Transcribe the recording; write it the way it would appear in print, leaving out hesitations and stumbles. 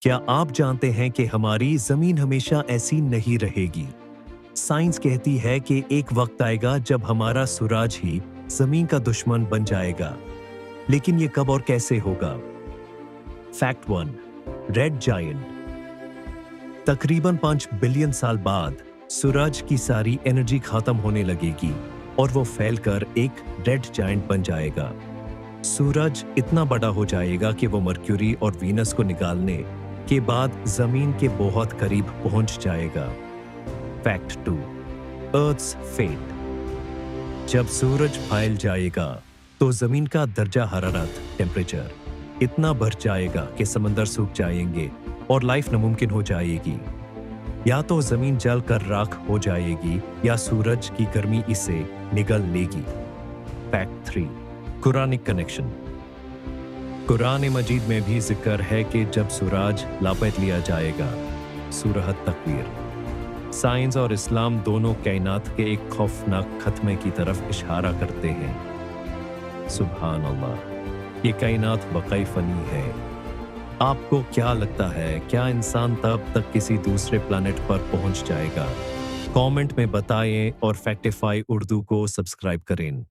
क्या आप जानते हैं कि हमारी जमीन हमेशा ऐसी नहीं रहेगी? साइंस कहती है कि एक वक्त आएगा जब हमारा सूरज ही जमीन का दुश्मन बन जाएगा। लेकिन ये कब और कैसे होगा? फैक्ट 1। Red giant. तकरीबन 5 बिलियन साल बाद सूरज की सारी एनर्जी खत्म होने लगेगी और वो फैलकर एक रेड जायंट बन जाएगा। सूरज इतना बड़ा हो जाएगा कि वो मर्क्यूरी और वीनस को निकालने के बाद जमीन के बहुत करीब पहुंच जाएगा। फैक्ट 2। Earth's fate. जब सूरज फैल जाएगा तो जमीन का दर्जा हरारत टेम्परेचर इतना बढ़ जाएगा कि समंदर सूख जाएंगे और लाइफ नामुमकिन हो जाएगी। या तो जमीन जल कर राख हो जाएगी या सूरज की गर्मी इसे निगल लेगी। फैक्ट 3। Quranic connection. कुरान मजीद में भी जिक्र है कि जब सूरज लपेट लिया जाएगा। सूरह तकवीर। साइंस और इस्लाम दोनों कायनात के एक खौफनाक खत्मे की तरफ इशारा करते हैं। सुभान अल्लाह, ये कायनात बक़ाई फनी है। आपको क्या लगता है, क्या इंसान तब तक किसी दूसरे प्लैनेट पर पहुंच जाएगा? कमेंट में बताएं और फैक्टिफाई उर्दू को सब्सक्राइब करें।